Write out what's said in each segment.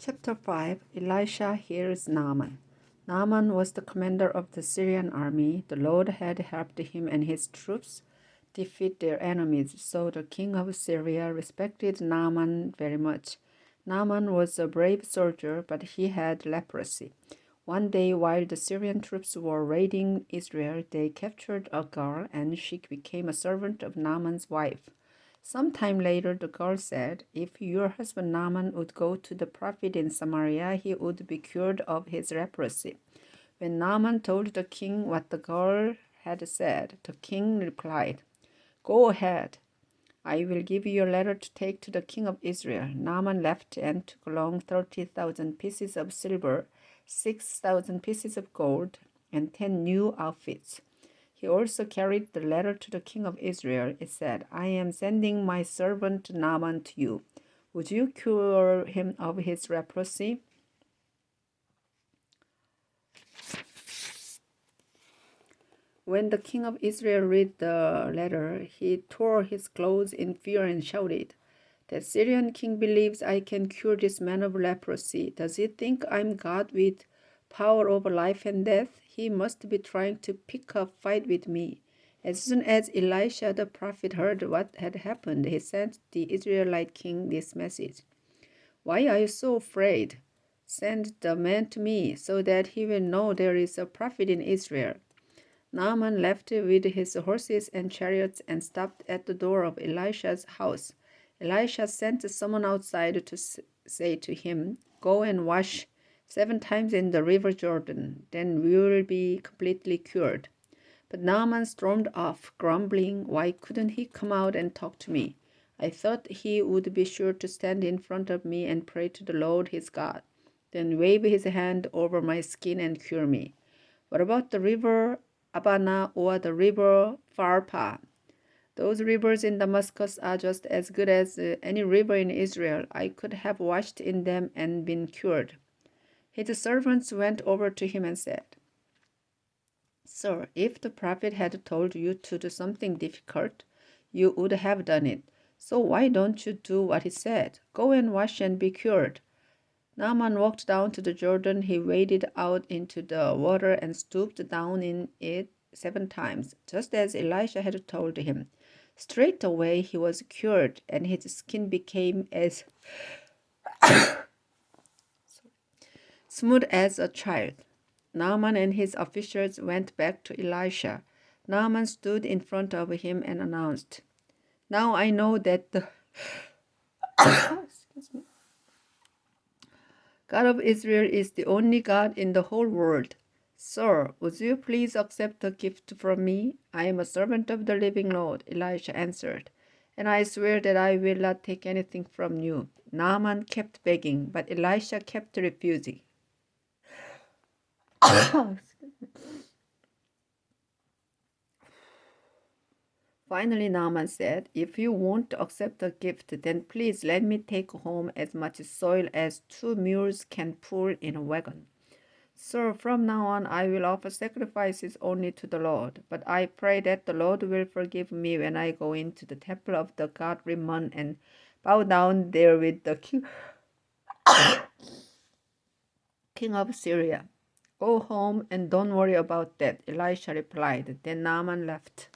Chapter 5 Elisha hears Naaman. Naaman was the commander of the Syrian army. The Lord had helped him and his troops defeat their enemies, so the king of Syria respected Naaman very much. Naaman was a brave soldier, but he had leprosy. One day, while the Syrian troops were raiding Israel, they captured a girl, and she became a servant of Naaman's wife. Some time later, the girl said, "If your husband Naaman would go to the prophet in Samaria, he would be cured of his leprosy." When Naaman told the king what the girl had said, the king replied, "Go ahead. I will give you a letter to take to the king of Israel." Naaman left and took along 30,000 pieces of silver, 6,000 pieces of gold, and 10 new outfits. He also carried the letter to the king of Israel. It said, "I am sending my servant Naaman to you. Would you cure him of his leprosy?" When the king of Israel read the letter, he tore his clothes in fear and shouted, "The Syrian king believes I can cure this man of leprosy. Does he think I'm God with power over life and death? He must be trying to pick a fight with me." As soon as Elisha the prophet heard what had happened, he sent the Israelite king this message: "Why are you so afraid? Send the man to me, so that he will know there is a prophet in Israel." Naaman left with his horses and chariots and stopped at the door of Elisha's house. Elisha sent someone outside to say to him, "Go and wash 7 times in the river Jordan, then we will be completely cured." But Naaman stormed off, grumbling, "Why couldn't he come out and talk to me? I thought he would be sure to stand in front of me and pray to the Lord his God, then wave his hand over my skin and cure me. What about the river Abana or the river Pharpar? Those rivers in Damascus are just as good as any river in Israel. I could have washed in them and been cured." His servants went over to him and said, "Sir, if the prophet had told you to do something difficult, you would have done it. So why don't you do what he said? Go and wash and be cured." Naaman walked down to the Jordan. He waded out into the water and stooped down in it 7 times, just as Elisha had told him. Straight away he was cured, and his skin became as smooth as a child. Naaman and his officials went back to Elisha. Naaman stood in front of him and announced, "Now I know that the God of Israel is the only God in the whole world. Sir, would you please accept a gift from me? I am a servant of the living Lord," Elisha answered, "and I swear that I will not take anything from you." Naaman kept begging, but Elisha kept refusing. Finally, Naaman said, "If you won't accept the gift, then please let me take home as much soil as 2 mules can pull in a wagon. Sir, from now on I will offer sacrifices only to the Lord, but I pray that the Lord will forgive me when I go into the temple of the god Rimmon and bow down there with the king of Syria." "Go home and don't worry about that," Elisha replied. Then Naaman left.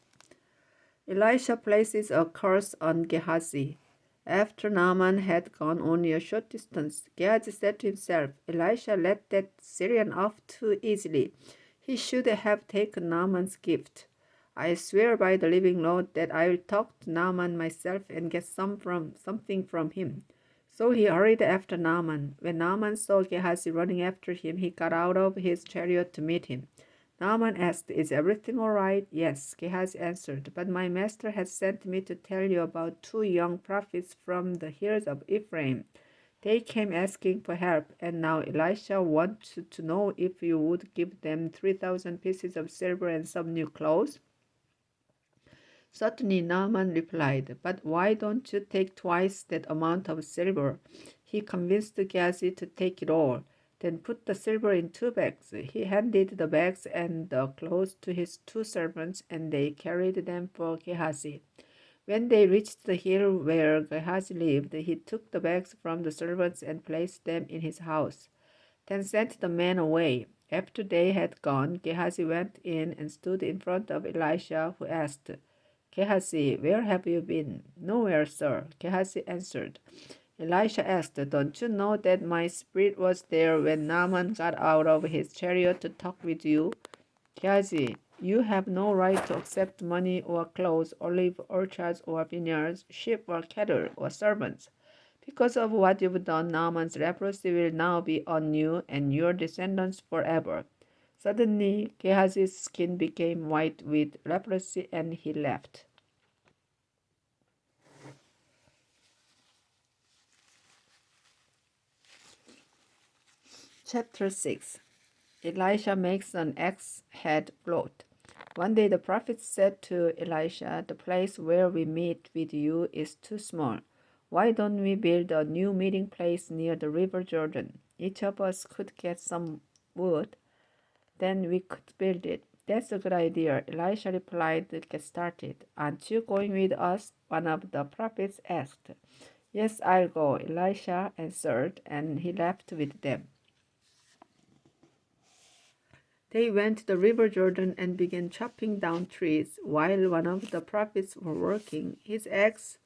Elisha places a curse on Gehazi. After Naaman had gone only a short distance, Gehazi said to himself, "Elisha let that Syrian off too easily. He should have taken Naaman's gift. I swear by the living Lord that I will talk to Naaman myself and get something from him." So he hurried after Naaman. When Naaman saw Gehazi running after him, he got out of his chariot to meet him. Naaman asked, "Is everything all right?" "Yes," Gehazi answered, "but my master has sent me to tell you about 2 young prophets from the hills of Ephraim. They came asking for help, and now Elisha wants to know if you would give them 3,000 pieces of silver and some new clothes." "Certainly," Naaman replied, "but why don't you take twice that amount of silver?" He convinced Gehazi to take it all. Then put the silver in 2 bags. He handed the bags and the clothes to his 2 servants, and they carried them for Gehazi. When they reached the hill where Gehazi lived, he took the bags from the servants and placed them in his house, then sent the men away. After they had gone, Gehazi went in and stood in front of Elisha, who asked, Gehazi, where have you been? Nowhere, sir, Gehazi answered. Elisha asked, don't you know that my spirit was there when Naaman got out of his chariot to talk with you? Gehazi, you have no right to accept money or clothes, olive orchards or vineyards, sheep or cattle or servants. Because of what you've done, Naaman's leprosy will now be on you and your descendants forever. Suddenly, Gehazi's skin became white with leprosy and he left. Chapter 6. Elisha makes an axe head float. One day the prophet said to Elisha, the place where we meet with you is too small. Why don't we build a new meeting place near the river Jordan? Each of us could get some wood, then we could build it. That's a good idea, Elisha replied. Get started. Aren't you going with us? One of the prophets asked. Yes, I'll go, Elisha answered, and he left with them. They went to the river Jordan and began chopping down trees. While one of the prophets were working, his axe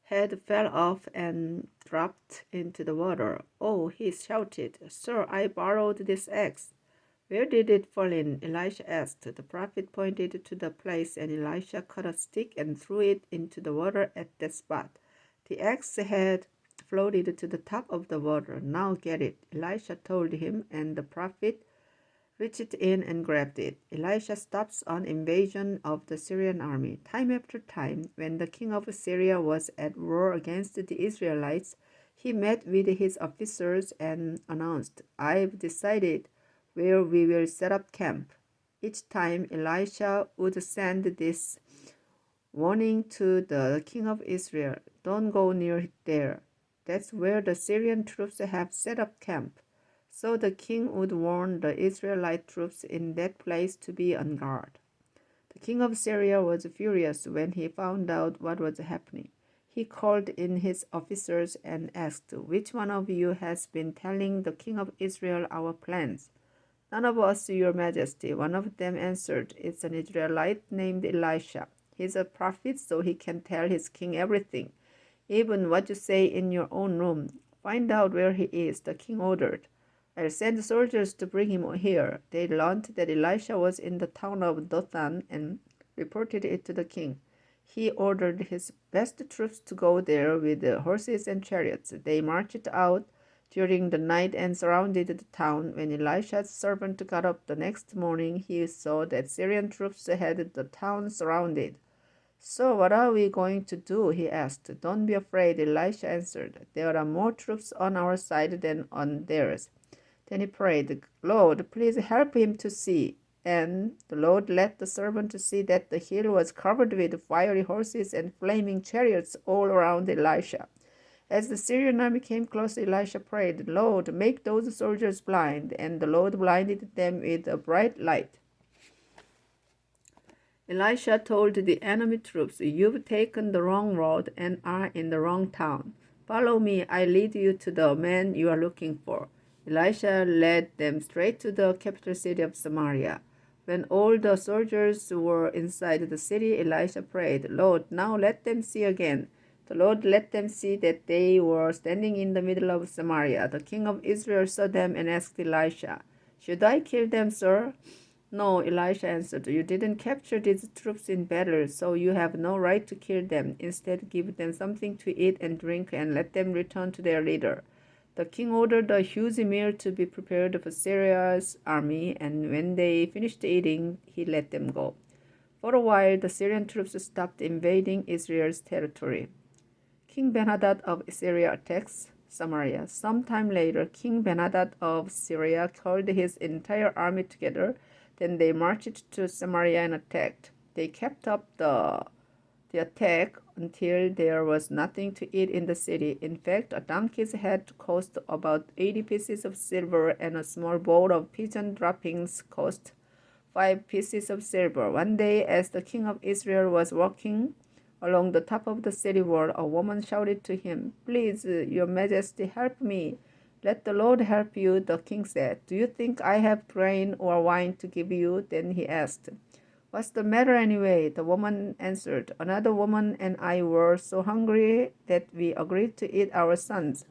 head fell off and dropped into the water. Oh, he shouted, Sir, I borrowed this axe. Where did it fall in? Elisha asked. The prophet pointed to the place, and Elisha cut a stick and threw it into the water at that spot. The axe head floated to the top of the water. Now get it, Elisha told him, and the prophet reached in and grabbed it. Elisha stops an invasion of the Syrian army. Time after time, when the king of Syria was at war against the Israelites, he met with his officers and announced, I've decided where we will set up camp. Each time Elisha would send this warning to the king of Israel, don't go near there. That's where the Syrian troops have set up camp. So the king would warn the Israelite troops in that place to be on guard. The king of Syria was furious when he found out what was happening. He called in his officers and asked, Which one of you has been telling the king of Israel our plans? None of us, your majesty. One of them answered, It's an Israelite named Elisha. He's a prophet, so he can tell his king everything, even what you say in your own room. Find out where he is, the king ordered. I'll send soldiers to bring him here. They learned that Elisha was in the town of Dothan and reported it to the king. He ordered his best troops to go there with horses and chariots. They marched out during the night and surrounded the town. When Elisha's servant got up the next morning, he saw that Syrian troops had the town surrounded. So what are we going to do? He asked. Don't be afraid, Elisha answered. There are more troops on our side than on theirs. Then he prayed, Lord, please help him to see. And the Lord let the servant see that the hill was covered with fiery horses and flaming chariots all around Elisha. As the Syrian army came close, Elisha prayed, Lord, make those soldiers blind. And the Lord blinded them with a bright light. Elisha told the enemy troops, You've taken the wrong road and are in the wrong town. Follow me, I lead you to the man you are looking for. Elisha led them straight to the capital city of Samaria. When all the soldiers were inside the city, Elisha prayed, Lord, now let them see again. The Lord let them see that they were standing in the middle of Samaria. The king of Israel saw them and asked Elisha, Should I kill them, sir? No, Elisha answered, You didn't capture these troops in battle, so you have no right to kill them. Instead, give them something to eat and drink and let them return to their leader. The king ordered a huge meal to be prepared for Syria's army, and when they finished eating, he let them go. For a while, the Syrian troops stopped invading Israel's territory. King Ben-Hadad of Syria attacks Samaria. Sometime later, King Ben-Hadad of Syria called his entire army together. Then they marched to Samaria and attacked. They kept up the attack until there was nothing to eat in the city. In fact, a donkey's head cost about 80 pieces of silver, and a small bowl of pigeon droppings cost 5 pieces of silver. One day, as the king of Israel was walking Along the top of the city wall, a woman shouted to him, "Please, your majesty, help me." "Let the Lord help you," the king said. "Do you think I have grain or wine to give you?" Then he asked, "What's the matter anyway?" The woman answered, "Another woman and I were so hungry that we agreed to eat our sons.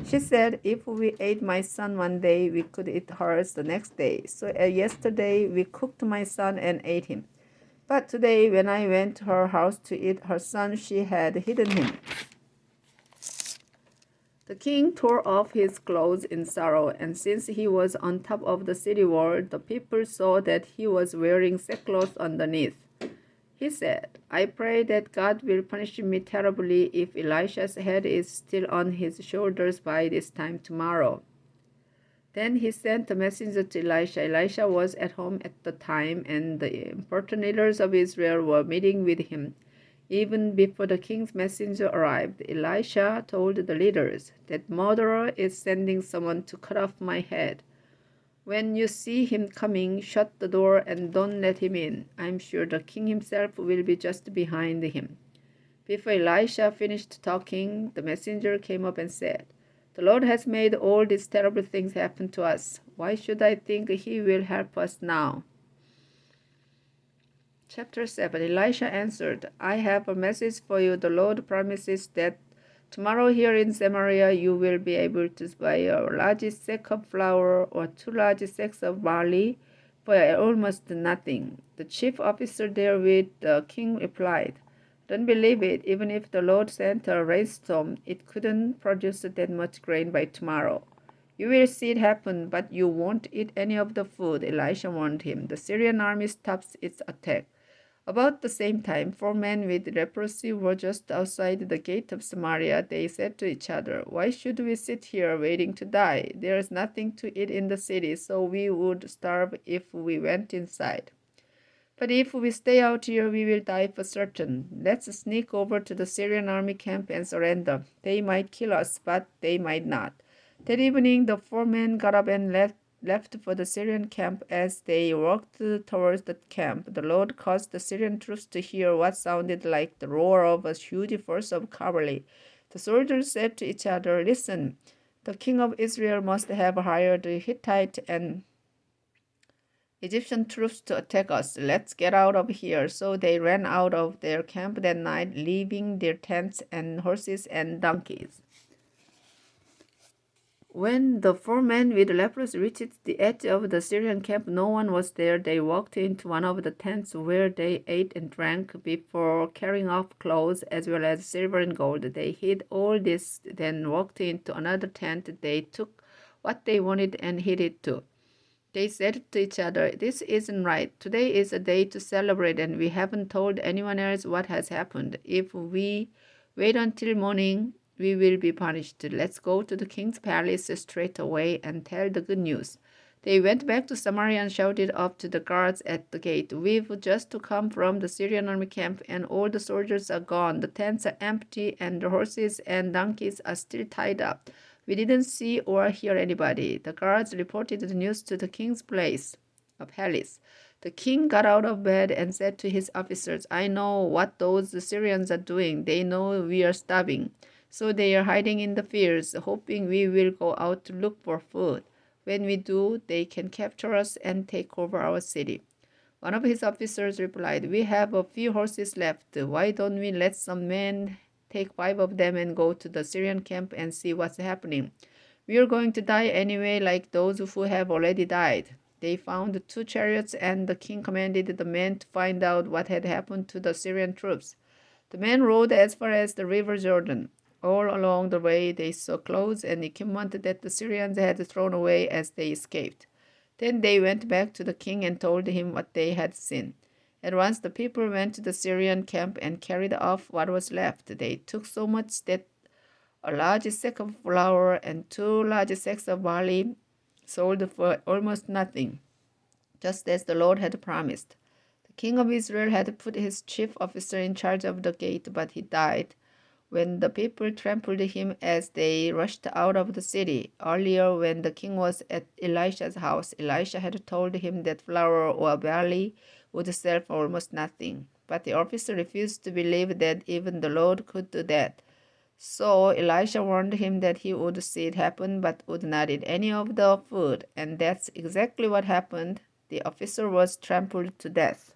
She said if we ate my son one day, we could eat hers the next day. So yesterday we cooked my son and ate him. But today, when I went to her house to eat her son, she had hidden him." The king tore off his clothes in sorrow, and since he was on top of the city wall, the people saw that he was wearing sackcloth underneath. He said, "I pray that God will punish me terribly if Elisha's head is still on his shoulders by this time tomorrow." Then he sent a messenger to Elisha. Elisha was at home at the time, and the important leaders of Israel were meeting with him. Even before the king's messenger arrived, Elisha told the leaders, "That murderer is sending someone to cut off my head. When you see him coming, shut the door and don't let him in. I'm sure the king himself will be just behind him." Before Elisha finished talking, the messenger came up and said, "The Lord has made all these terrible things happen to us. Why should I think he will help us now?" Chapter 7. Elisha answered, "I have a message for you. The Lord promises that tomorrow here in Samaria you will be able to buy a large sack of flour or 2 large sacks of barley for almost nothing." The chief officer there with the king replied, "Don't believe it. Even if the Lord sent a rainstorm, it couldn't produce that much grain by tomorrow." "You will see it happen, but you won't eat any of the food," Elisha warned him. The Syrian army stops its attack. About the same time, 4 men with leprosy were just outside the gate of Samaria. They said to each other, "Why should we sit here waiting to die? There is nothing to eat in the city, so we would starve if we went inside. But if we stay out here, we will die for certain. Let's sneak over to the Syrian army camp and surrender. They might kill us, but they might not." That evening, the 4 men got up and left for the Syrian camp. As they walked towards the camp, the Lord caused the Syrian troops to hear what sounded like the roar of a huge force of cavalry. The soldiers said to each other, "Listen, the king of Israel must have hired Hittite and Egyptian troops to attack us. Let's get out of here." So they ran out of their camp that night, leaving their tents and horses and donkeys. When the 4 men with leprosy reached the edge of the Syrian camp, no one was there. They walked into one of the tents where they ate and drank before carrying off clothes as well as silver and gold. They hid all this, then walked into another tent. They took what they wanted and hid it too. They said to each other, "This isn't right. Today is a day to celebrate, and we haven't told anyone else what has happened. If we wait until morning, we will be punished. Let's go to the king's palace straight away and tell the good news." They went back to Samaria and shouted up to the guards at the gate, "We've just come from the Syrian army camp, and all the soldiers are gone. The tents are empty, and the horses and donkeys are still tied up. We didn't see or hear anybody." The guards reported the news to the king's palace. The king got out of bed and said to his officers, "I know what those Syrians are doing. They know we are starving. So they are hiding in the fields, hoping we will go out to look for food. When we do, they can capture us and take over our city." One of his officers replied, "We have a few horses left. Why don't we let some men take 5 of them and go to the Syrian camp and see what's happening? We are going to die anyway, like those who have already died." They found 2 chariots, and the king commanded the men to find out what had happened to the Syrian troops. The men rode as far as the river Jordan. All along the way, they saw clothes and equipment that the Syrians had thrown away as they escaped. Then they went back to the king and told him what they had seen. At once the people went to the Syrian camp and carried off what was left. They took so much that a large sack of flour and 2 large sacks of barley sold for almost nothing, just as the Lord had promised. The king of Israel had put his chief officer in charge of the gate, but he died when the people trampled him as they rushed out of the city. Earlier, when the king was at Elisha's house, Elisha had told him that flour or barley would sell for almost nothing. But the officer refused to believe that even the Lord could do that. So Elisha warned him that he would see it happen but would not eat any of the food. And that's exactly what happened. The officer was trampled to death.